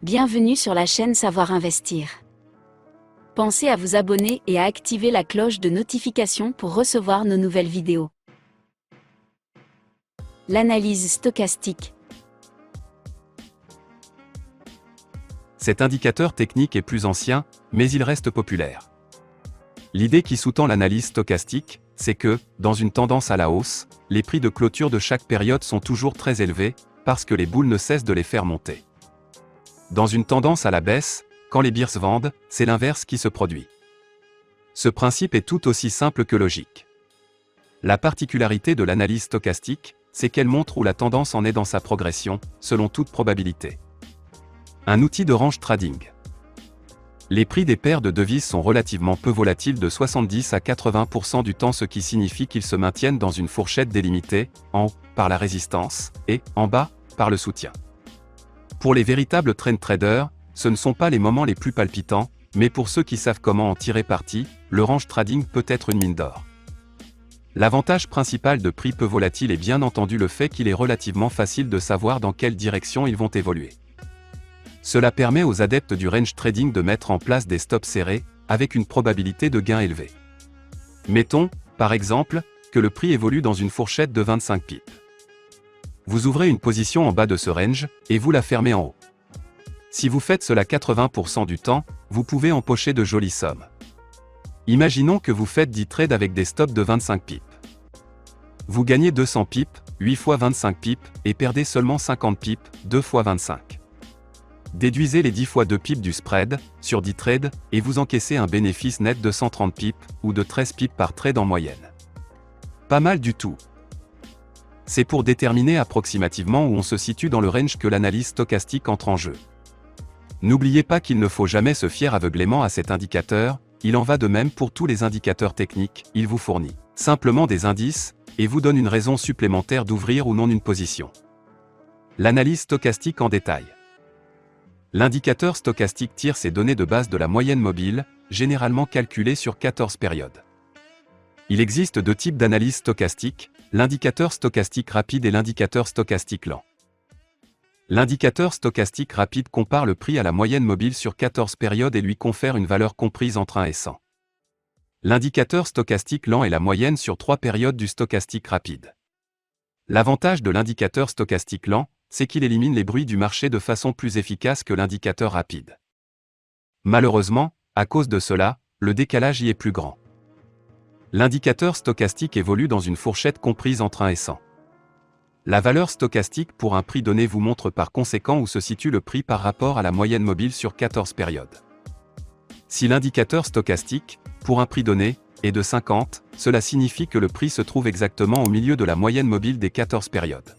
Bienvenue sur la chaîne Savoir Investir. Pensez à vous abonner et à activer la cloche de notification pour recevoir nos nouvelles vidéos. L'analyse stochastique. Cet indicateur technique est plus ancien, mais il reste populaire. L'idée qui sous-tend l'analyse stochastique, c'est que, dans une tendance à la hausse, les prix de clôture de chaque période sont toujours très élevés, parce que les boules ne cessent de les faire monter. Dans une tendance à la baisse, quand les birs vendent, c'est l'inverse qui se produit. Ce principe est tout aussi simple que logique. La particularité de l'analyse stochastique, c'est qu'elle montre où la tendance en est dans sa progression, selon toute probabilité. Un outil de range trading. Les prix des paires de devises sont relativement peu volatiles de 70 à 80% du temps, ce qui signifie qu'ils se maintiennent dans une fourchette délimitée, en haut, par la résistance, et, en bas, par le soutien. Pour les véritables trend traders, ce ne sont pas les moments les plus palpitants, mais pour ceux qui savent comment en tirer parti, le range trading peut être une mine d'or. L'avantage principal de prix peu volatiles est bien entendu le fait qu'il est relativement facile de savoir dans quelle direction ils vont évoluer. Cela permet aux adeptes du range trading de mettre en place des stops serrés, avec une probabilité de gain élevée. Mettons, par exemple, que le prix évolue dans une fourchette de 25 pips. Vous ouvrez une position en bas de ce range, et vous la fermez en haut. Si vous faites cela 80% du temps, vous pouvez empocher de jolies sommes. Imaginons que vous faites 10 trades avec des stops de 25 pips. Vous gagnez 200 pips, 8 fois 25 pips, et perdez seulement 50 pips, 2 fois 25. Déduisez les 10 fois 2 pips du spread, sur 10 trades, et vous encaissez un bénéfice net de 130 pips, ou de 13 pips par trade en moyenne. Pas mal du tout. C'est pour déterminer approximativement où on se situe dans le range que l'analyse stochastique entre en jeu. N'oubliez pas qu'il ne faut jamais se fier aveuglément à cet indicateur, il en va de même pour tous les indicateurs techniques, il vous fournit simplement des indices, et vous donne une raison supplémentaire d'ouvrir ou non une position. L'analyse stochastique en détail. L'indicateur stochastique tire ses données de base de la moyenne mobile, généralement calculée sur 14 périodes. Il existe deux types d'analyse stochastique, l'indicateur stochastique rapide et l'indicateur stochastique lent. L'indicateur stochastique rapide compare le prix à la moyenne mobile sur 14 périodes et lui confère une valeur comprise entre 1 et 100. L'indicateur stochastique lent est la moyenne sur 3 périodes du stochastique rapide. L'avantage de l'indicateur stochastique lent, c'est qu'il élimine les bruits du marché de façon plus efficace que l'indicateur rapide. Malheureusement, à cause de cela, le décalage y est plus grand. L'indicateur stochastique évolue dans une fourchette comprise entre 1 et 100. La valeur stochastique pour un prix donné vous montre par conséquent où se situe le prix par rapport à la moyenne mobile sur 14 périodes. Si l'indicateur stochastique, pour un prix donné, est de 50, cela signifie que le prix se trouve exactement au milieu de la moyenne mobile des 14 périodes.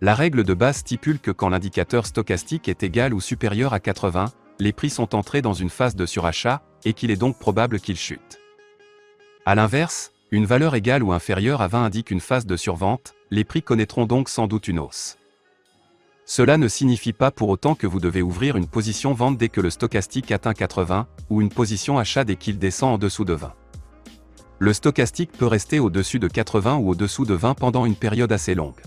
La règle de base stipule que quand l'indicateur stochastique est égal ou supérieur à 80, les prix sont entrés dans une phase de surachat, et qu'il est donc probable qu'ils chutent. A l'inverse, une valeur égale ou inférieure à 20 indique une phase de survente, les prix connaîtront donc sans doute une hausse. Cela ne signifie pas pour autant que vous devez ouvrir une position vente dès que le stochastique atteint 80, ou une position achat dès qu'il descend en dessous de 20. Le stochastique peut rester au-dessus de 80 ou au-dessous de 20 pendant une période assez longue.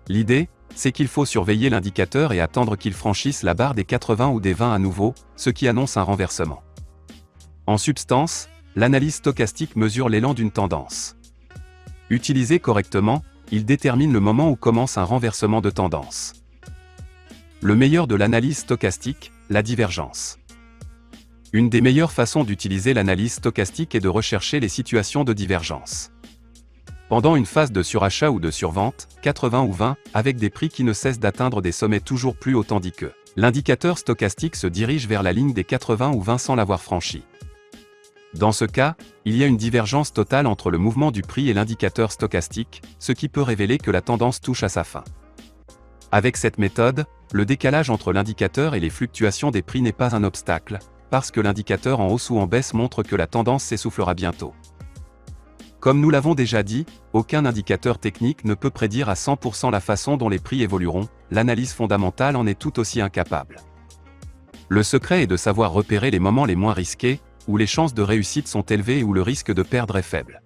L'idée, c'est qu'il faut surveiller l'indicateur et attendre qu'il franchisse la barre des 80 ou des 20 à nouveau, ce qui annonce un renversement. En substance, l'analyse stochastique mesure l'élan d'une tendance. Utilisé correctement, il détermine le moment où commence un renversement de tendance. Le meilleur de l'analyse stochastique, la divergence. Une des meilleures façons d'utiliser l'analyse stochastique est de rechercher les situations de divergence. Pendant une phase de surachat ou de survente, 80 ou 20, avec des prix qui ne cessent d'atteindre des sommets toujours plus hauts tandis que l'indicateur stochastique se dirige vers la ligne des 80 ou 20 sans l'avoir franchi. Dans ce cas, il y a une divergence totale entre le mouvement du prix et l'indicateur stochastique, ce qui peut révéler que la tendance touche à sa fin. Avec cette méthode, le décalage entre l'indicateur et les fluctuations des prix n'est pas un obstacle, parce que l'indicateur en hausse ou en baisse montre que la tendance s'essoufflera bientôt. Comme nous l'avons déjà dit, aucun indicateur technique ne peut prédire à 100% la façon dont les prix évolueront, l'analyse fondamentale en est tout aussi incapable. Le secret est de savoir repérer les moments les moins risqués, où les chances de réussite sont élevées et où le risque de perdre est faible.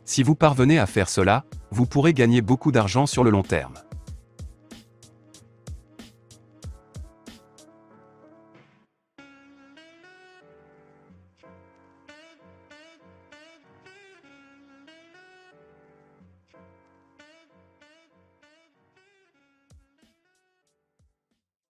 Si vous parvenez à faire cela, vous pourrez gagner beaucoup d'argent sur le long terme.